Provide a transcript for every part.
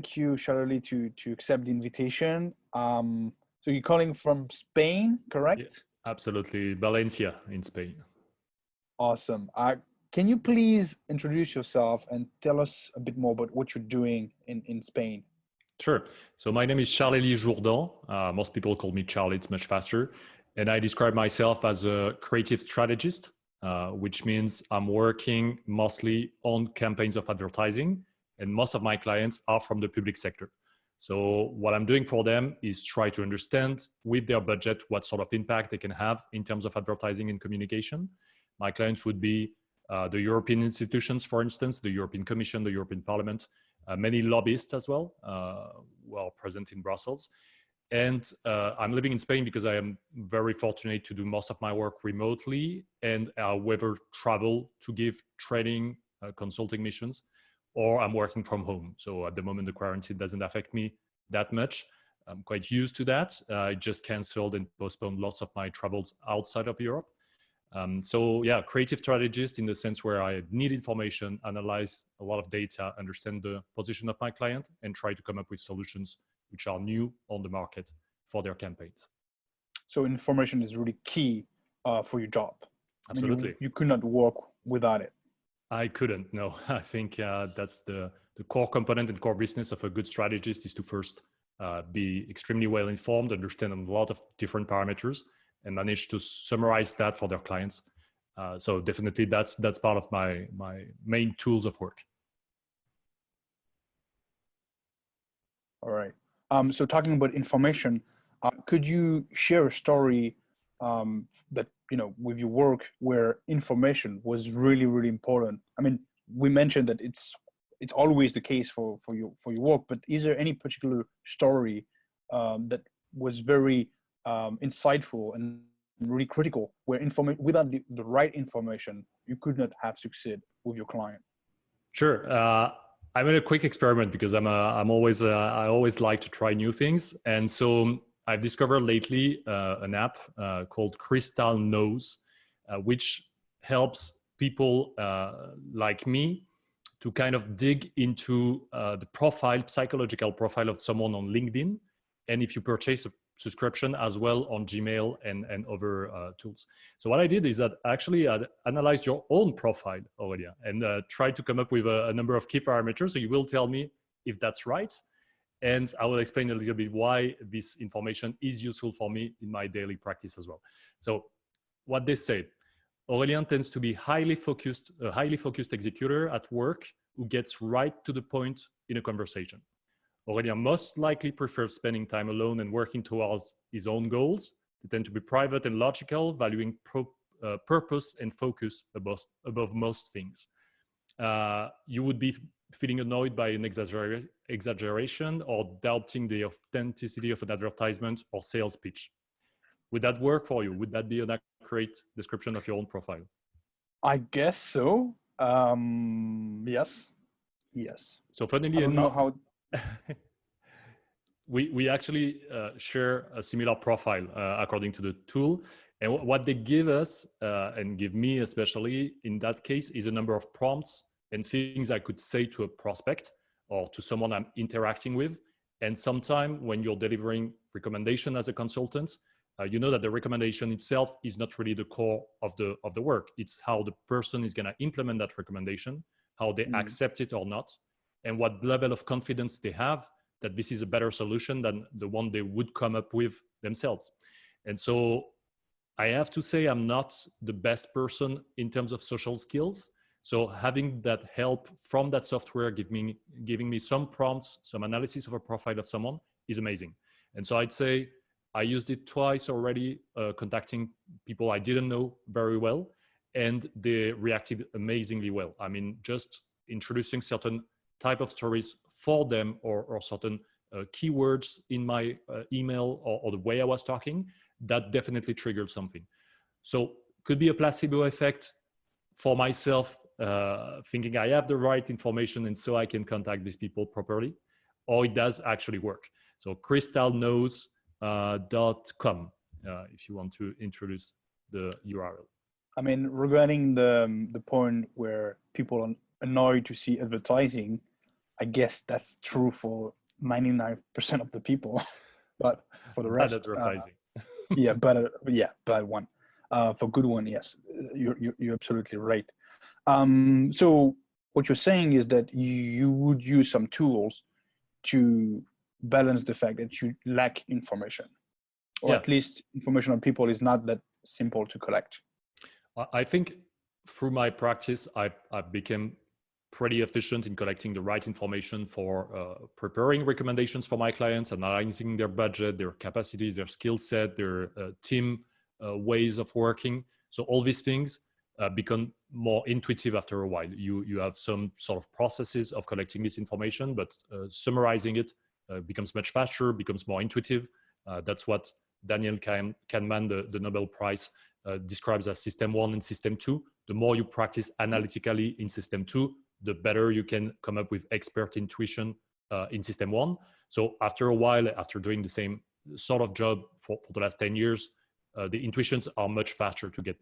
thank you, Charlelie, to accept the invitation. So you're calling from Spain, correct? Yeah, absolutely. Valencia in Spain. Awesome. Can you please introduce yourself and tell us a bit more about what you're doing in Spain? Sure. So my name is Charlelie Jourdan. Most people call me Charlie, it's much faster. And I describe myself as a creative strategist, which means I'm working mostly on campaigns of advertising. And most of my clients are from the public sector. So what I'm doing for them is try to understand with their budget what sort of impact they can have in terms of advertising and communication. My clients would be the European institutions, for instance, the European Commission, the European Parliament, many lobbyists as well, who are present in Brussels. And I'm living in Spain because I am very fortunate to do most of my work remotely and whether travel to give training, consulting missions, or I'm working from home. So at the moment, the quarantine doesn't affect me that much. I'm quite used to that. I just canceled and postponed lots of my travels outside of Europe. So yeah, creative strategist in the sense where I need information, analyze a lot of data, understand the position of my client, and try to come up with solutions which are new on the market for their campaigns. So information is really key for your job. Absolutely. I mean, you could not work without it. I couldn't, no. I think that's the core component and core business of a good strategist is to first be extremely well informed, understand a lot of different parameters, and manage to summarize that for their clients. So definitely that's part of my main tools of work. All right. So talking about information, could you share a story that, with your work where information was really, really important? I mean, we mentioned that it's always the case for your work, but is there any particular story that was very insightful and really critical, where without the right information, you could not have succeed with your client? Sure. I made a quick experiment because I always like to try new things, and so I've discovered lately an app called Crystal Knows, which helps people like me to kind of dig into the psychological profile of someone on LinkedIn, and if you purchase a subscription as well on Gmail and other tools. So what I did is that actually I analyzed your own profile, Aurelia, and tried to come up with a number of key parameters. So you will tell me if that's right. And I will explain a little bit why this information is useful for me in my daily practice as well. So what they say, Aurélien tends to be a highly focused executor at work who gets right to the point in a conversation. Aurélien most likely prefers spending time alone and working towards his own goals. They tend to be private and logical, valuing purpose and focus above most things. You would be feeling annoyed by an exaggeration or doubting the authenticity of an advertisement or sales pitch. Would that work for you? Would that be an accurate description of your own profile? I guess so. Yes. So funnily enough, we actually share a similar profile according to the tool. And what they give us, and give me especially in that case, is a number of prompts and things I could say to a prospect or to someone I'm interacting with. And sometimes when you're delivering recommendation as a consultant, you know that the recommendation itself is not really the core of the work. It's how the person is going to implement that recommendation, how they accept it or not, and what level of confidence they have that this is a better solution than the one they would come up with themselves. And so I have to say I'm not the best person in terms of social skills. So having that help from that software giving me some prompts, some analysis of a profile of someone is amazing. And so I'd say I used it twice already, contacting people I didn't know very well, and they reacted amazingly well. I mean, just introducing certain type of stories for them or certain keywords in my email or the way I was talking, that definitely triggered something. So could be a placebo effect for myself, thinking I have the right information and so I can contact these people properly, or it does actually work. So crystalknows.com if you want to introduce the URL. I mean, regarding the point where people are annoyed to see advertising, I guess that's true for 99% of the people, but for the Bad rest, advertising. yeah, but yeah, bad one. For good one, yes, you're absolutely right. So what you're saying is that you would use some tools to balance the fact that you lack information, or Yeah, at least information on people is not that simple to collect. I think through my practice, I became pretty efficient in collecting the right information for preparing recommendations for my clients, analyzing their budget, their capacities, their skill set, their team ways of working. So all these things become more intuitive after a while. You have some sort of processes of collecting this information, but summarizing it becomes much faster, becomes more intuitive. That's what Daniel Kahneman, the Nobel Prize, describes as system 1 and system 2. The more you practice analytically in system 2, the better you can come up with expert intuition in system 1. So after a while, after doing the same sort of job for the last 10 years, the intuitions are much faster to get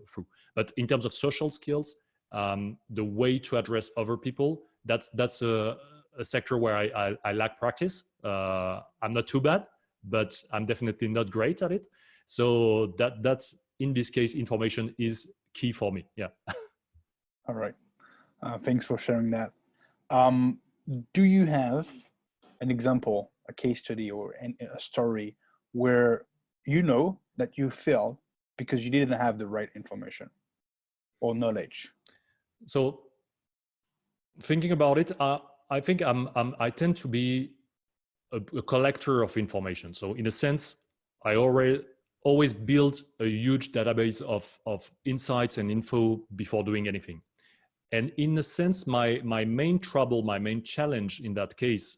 through. But in terms of social skills, the way to address other people, that's a sector where I lack practice. I'm not too bad, but I'm definitely not great at it. So that's in this case, information is key for me. Yeah. All right. Thanks for sharing that. Um, do you have an example, a case study, or a story where you know that you failed because you didn't have the right information or knowledge? So thinking about it, I think I tend to be a collector of information. So in a sense, I always build a huge database of insights and info before doing anything. And in a sense, my main trouble, my main challenge in that case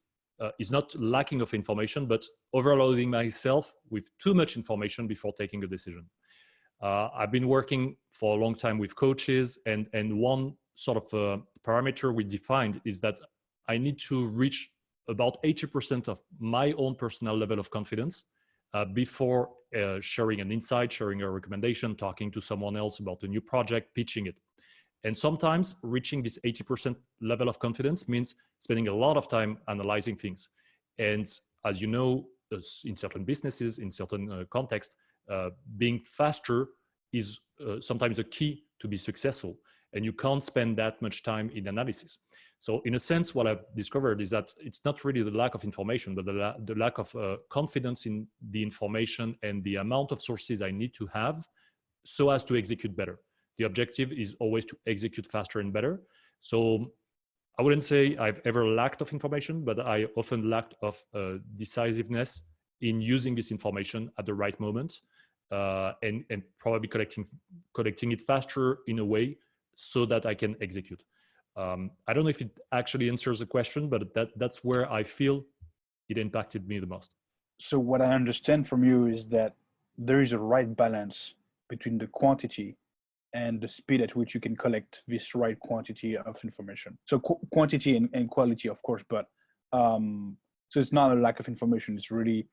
is not lacking of information, but overloading myself with too much information before taking a decision. I've been working for a long time with coaches, and one sort of parameter we defined is that I need to reach about 80% of my own personal level of confidence before sharing an insight, sharing a recommendation, talking to someone else about a new project, pitching it. And sometimes reaching this 80% level of confidence means spending a lot of time analyzing things. And as you know, in certain businesses, in certain contexts, being faster is sometimes a key to be successful. And you can't spend that much time in analysis. So in a sense, what I've discovered is that it's not really the lack of information, but the lack of confidence in the information and the amount of sources I need to have so as to execute better. The objective is always to execute faster and better. So I wouldn't say I've ever lacked of information, but I often lacked of decisiveness in using this information at the right moment and probably collecting it faster in a way so that I can execute. I don't know if it actually answers the question, but that's where I feel it impacted me the most. So what I understand from you is that there is a right balance between the quantity and the speed at which you can collect this right quantity of information. So quantity and quality, of course, but so it's not a lack of information. It's really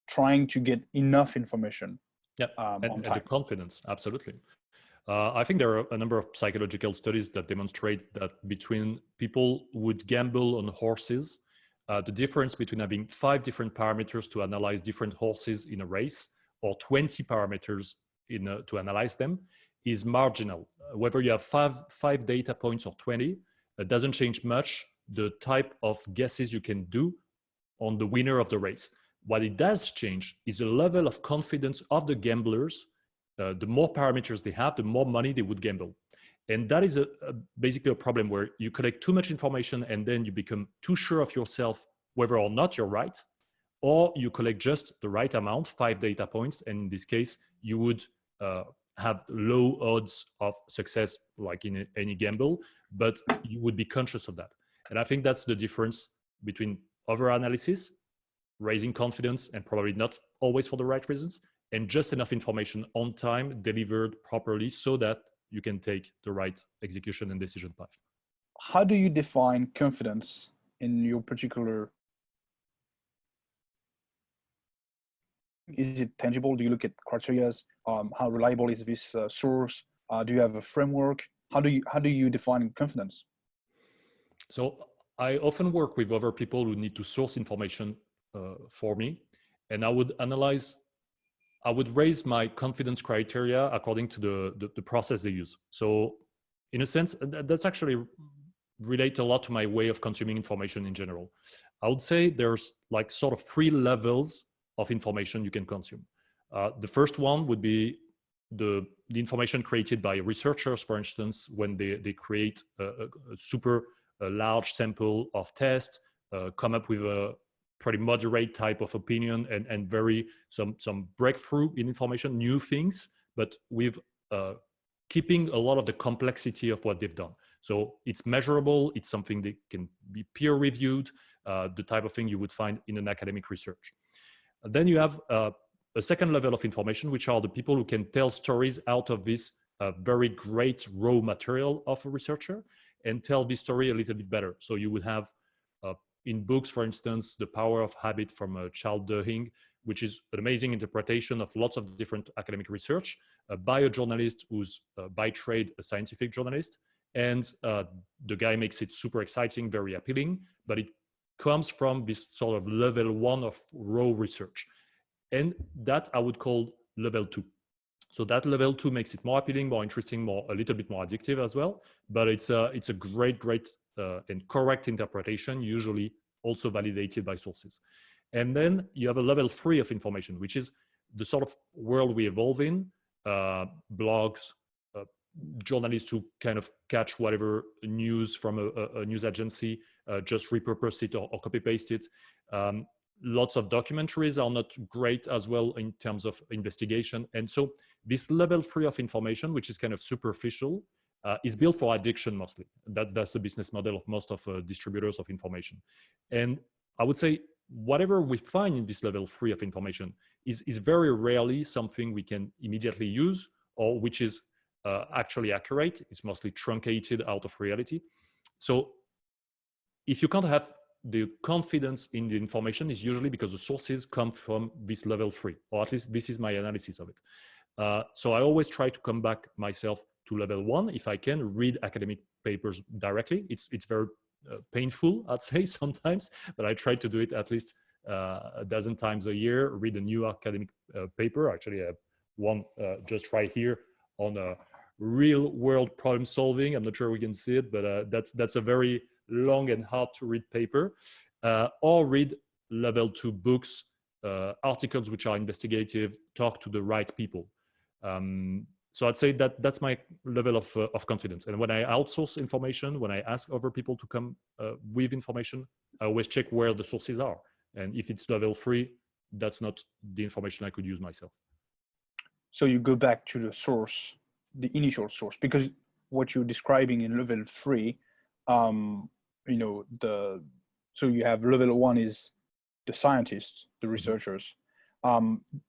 trying to get enough information. Yeah, and the confidence, absolutely. I think there are a number of psychological studies that demonstrate that between people who would gamble on horses, the difference between having 5 different parameters to analyze different horses in a race or 20 parameters to analyze them is marginal. Whether you have five data points or 20, it doesn't change much the type of guesses you can do on the winner of the race. What it does change is the level of confidence of the gamblers. The more parameters they have, the more money they would gamble. And that is basically a problem where you collect too much information and then you become too sure of yourself whether or not you're right, or you collect just the right amount, 5 data points, and in this case, you would have low odds of success like in any gamble, but you would be conscious of that. And I think that's the difference between over-analysis, raising confidence, and probably not always for the right reasons, and just enough information on time, delivered properly so that you can take the right execution and decision path. How do you define confidence in your particular? Is it tangible? Do you look at criteria? How reliable is this source? Do you have a framework? How do you define confidence? So I often work with other people who need to source information for me, and I would raise my confidence criteria according to the process they use. So in a sense, that's actually relate a lot to my way of consuming information in general. I would say there's like sort of three levels of information you can consume. The first one would be the information created by researchers, for instance, when they create a super large sample of tests, come up with a pretty moderate type of opinion and very some breakthrough in information, new things, but with keeping a lot of the complexity of what they've done. So it's measurable, it's something that can be peer reviewed, the type of thing you would find in an academic research. And then you have a second level of information, which are the people who can tell stories out of this very great raw material of a researcher and tell this story a little bit better. So you would have in books, for instance, The Power of Habit from Charles Duhigg, which is an amazing interpretation of lots of different academic research by a journalist who's by trade a scientific journalist. And the guy makes it super exciting, very appealing, but it comes from this sort of level one of raw research. And that I would call level two. So that level two makes it more appealing, more interesting, a little bit more addictive as well. But it's a great and correct interpretation, usually also validated by sources. And then you have a level three of information, which is the sort of world we evolve in, blogs, journalists who kind of catch whatever news from a news agency, just repurpose it or copy paste it. Lots of documentaries are not great as well in terms of investigation. And so this level three of information, which is kind of superficial, is built for addiction mostly. That's the business model of most of distributors of information. And I would say whatever we find in this level three of information is very rarely something we can immediately use or which is actually accurate. It's mostly truncated out of reality. So if you can't have the confidence in the information, is usually because the sources come from this level three, or at least this is my analysis of it. So I always try to come back myself to level one if I can read academic papers directly. It's very painful, I'd say sometimes, but I try to do it at least a dozen times a year. Read a new academic paper. Actually, I have one just right here on real world problem solving. I'm not sure we can see it, but that's a very long and hard to read paper, or read level two books, articles which are investigative, talk to the right people. So I'd say that's my level of confidence. And when I outsource information, when I ask other people to come with information, I always check where the sources are. And if it's level three, that's not the information I could use myself. So you go back to the source, the initial source, because what you're describing in level three, you know, so you have level one is the scientists, the researchers.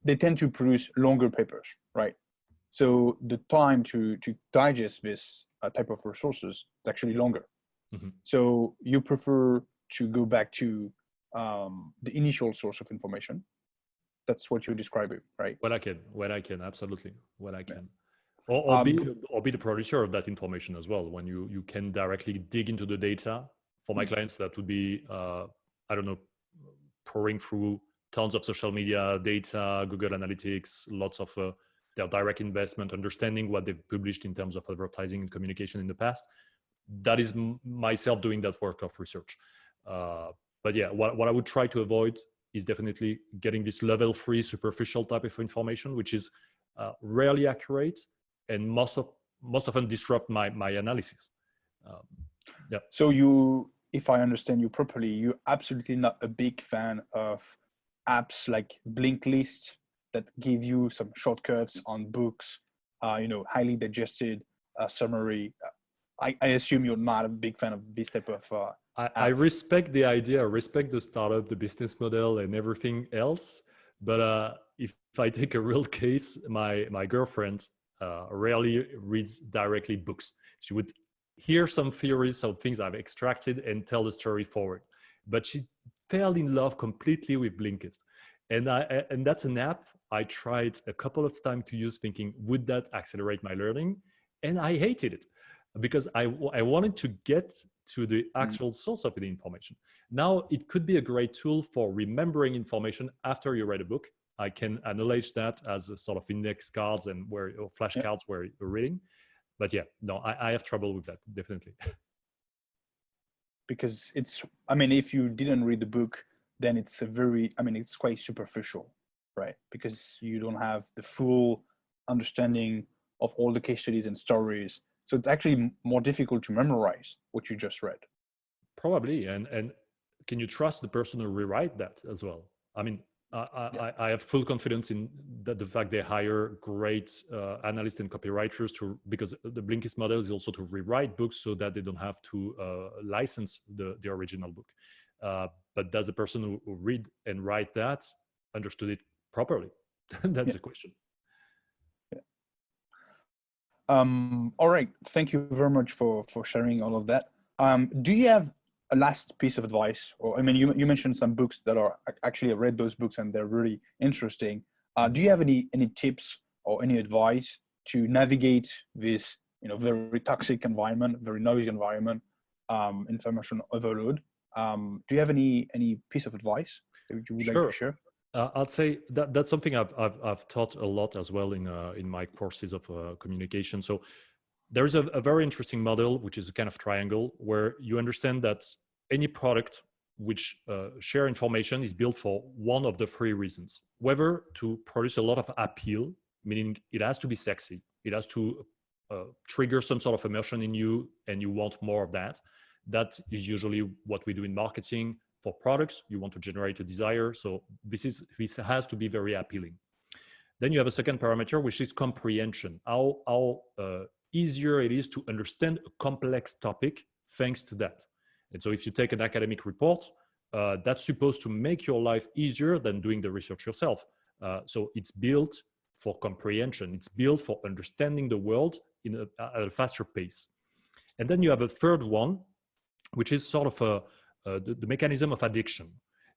They tend to produce longer papers, right? So the time to digest this type of resources is actually longer. So you prefer to go back to the initial source of information. That's what you're describing, right? When I can, absolutely, when I can. Or be the producer of that information as well. When you can directly dig into the data. For my clients, that would be, I don't know, pouring through tons of social media data, Google Analytics, lots of their direct investment, understanding what they've published in terms of advertising and communication in the past. That is myself doing that work of research. But yeah, what I would try to avoid is definitely getting this level three superficial type of information, which is rarely accurate and most often disrupt my analysis. Yeah. So you, if I understand you properly, you're absolutely not a big fan of apps like Blinkys that give you some shortcuts on books, you know, highly digested summary. I assume you're not a big fan of this type of I respect the idea, I respect the startup, the business model and everything else. But if I take a real case, my girlfriend rarely reads directly books. She would hear some theories, some things I've extracted and tell the story forward. But she fell in love completely with Blinkist. And that's an app I tried a couple of times to use thinking, would that accelerate my learning? And I hated it because I wanted to get to the actual source of the information. Now, it could be a great tool for remembering information after you read a book. I can analyze that as a sort of index cards and or flashcards where you're reading. But yeah, no, I have trouble with that, definitely. Because I mean, if you didn't read the book, then it's it's quite superficial, right? Because you don't have the full understanding of all the case studies and stories. So it's actually more difficult to memorize what you just read. Probably. And can you trust the person who rewrite that as well? I mean, I have full confidence in the fact they hire great analysts and copywriters because the Blinkys model is also to rewrite books so that they don't have to license the original book. But does the person who read and write that understood it properly? That's the question. All right. Thank you very much for sharing all of that. Do you have a last piece of advice? Or I mean, you mentioned some books that are actually, I read those books and they're really interesting. Do you have any tips or any advice to navigate this, very toxic environment, very noisy environment, information overload? Do you have any piece of advice that you would like to share? I'd say that's something I've taught a lot as well in my courses of communication. So there's a very interesting model, which is a kind of triangle, where you understand that any product which share information is built for one of the three reasons: whether to produce a lot of appeal, meaning it has to be sexy, it has to trigger some sort of emotion in you, and you want more of that. That is usually what we do in marketing. For products, you want to generate a desire. So this has to be very appealing. Then you have a second parameter, which is comprehension. How easier it is to understand a complex topic thanks to that. And so if you take an academic report, that's supposed to make your life easier than doing the research yourself. So it's built for comprehension. It's built for understanding the world at a faster pace. And then you have a third one, which is sort of the mechanism of addiction.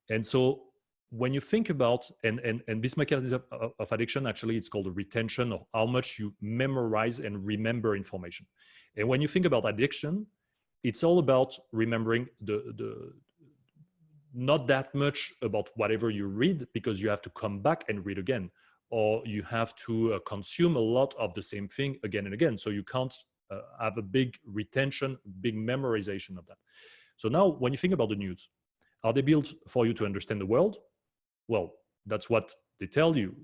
And so when you think about, and this mechanism of addiction, actually it's called a retention, or how much you memorize and remember information. And when you think about addiction, it's all about remembering the not that much about whatever you read, because you have to come back and read again, or you have to consume a lot of the same thing again and again. So you can't have a big retention, big memorization of that. So now when you think about the news, are they built for you to understand the world? Well, that's what they tell you.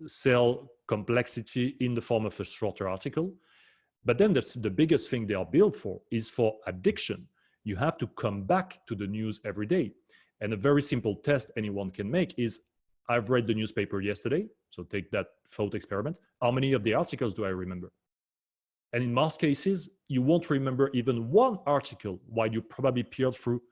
Sell complexity in the form of a shorter article. But then the biggest thing they are built for is for addiction. You have to come back to the news every day. And a very simple test anyone can make is, I've read the newspaper yesterday, so take that thought experiment. How many of the articles do I remember? And in most cases, you won't remember even one article, while you probably peered through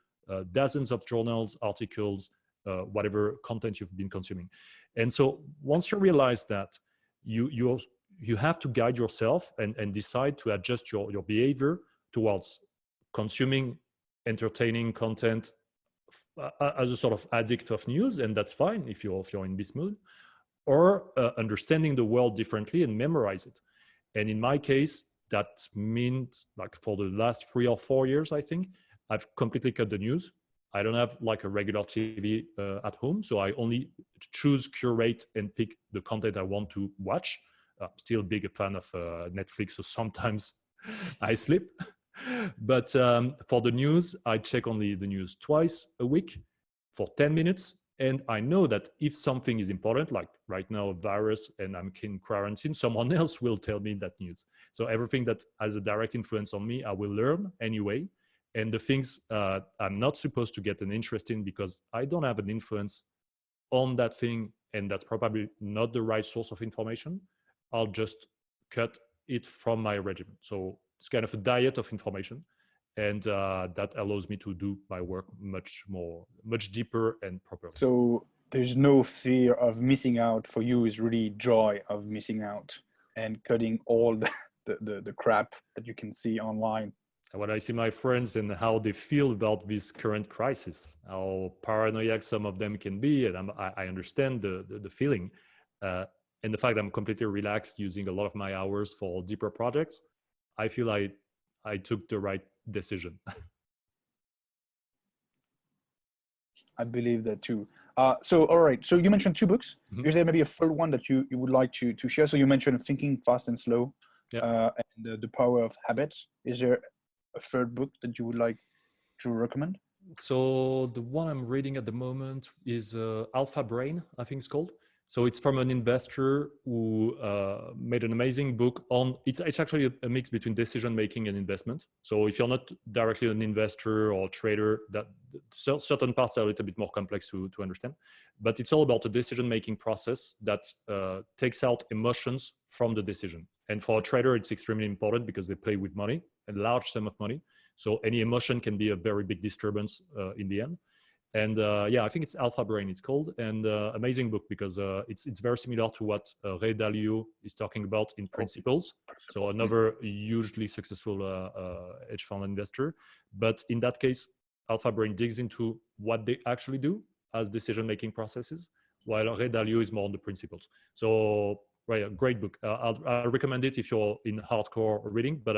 dozens of journals, articles, whatever content you've been consuming. And so once you realize that, you have to guide yourself and decide to adjust your behavior towards consuming entertaining content as a sort of addict of news, and that's fine if you're in this mood, or understanding the world differently and memorize it. And in my case, that means, like, for the last 3 or 4 years, I think, I've completely cut the news. I don't have like a regular TV at home, so I only choose, curate, and pick the content I want to watch. Still a big fan of Netflix, so sometimes I slip. But for the news, I check only the news twice a week for 10 minutes. And I know that if something is important, like right now a virus and I'm in quarantine, someone else will tell me that news. So everything that has a direct influence on me, I will learn anyway. And the things I'm not supposed to get an interest in because I don't have an influence on that thing, and that's probably not the right source of information, I'll just cut it from my regimen. So it's kind of a diet of information. And that allows me to do my work much deeper and properly. So there's no fear of missing out. For you is really joy of missing out and cutting all the crap that you can see online. And when I see my friends and how they feel about this current crisis, how paranoid some of them can be, and I understand the feeling. And the fact that I'm completely relaxed, using a lot of my hours for deeper projects, I feel I took the right decision. I believe that too. So, all right. So you mentioned 2 books. Mhm. Is there maybe a third one that you would like to share? So you mentioned Thinking Fast and Slow, Yeah. and The Power of Habits. Is there a third book that you would like to recommend? So the one I'm reading at the moment is Alpha Brain, I think it's called. So it's from an investor who made an amazing book on. It's actually a mix between decision making and investment. So if you're not directly an investor or trader, that certain parts are a little bit more complex to understand. But it's all about the decision making process that takes out emotions from the decision. And for a trader, it's extremely important because they play with money, a large sum of money. So any emotion can be a very big disturbance in the end. And yeah, I think it's Alpha Brain, it's called, and amazing book because it's very similar to what Ray Dalio is talking about in Principles. So another hugely successful hedge fund investor. But in that case, Alpha Brain digs into what they actually do as decision-making processes, while Ray Dalio is more on the principles. So right, a great book. I'll recommend it if you're in hardcore reading, but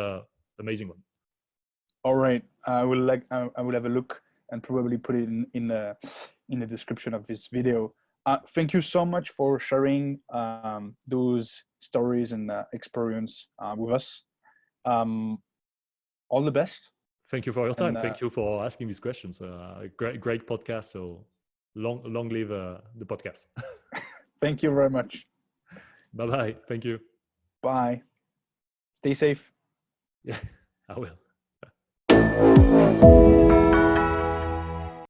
amazing one. All right. I will have a look and probably put it in the description of this video. Thank you so much for sharing those stories and experience with us. All the best. Thank you for your time. And Thank you for asking these questions. Great podcast. So long live the podcast. thank you very much. Bye bye. Thank you. Bye. Stay safe. Yeah, I will.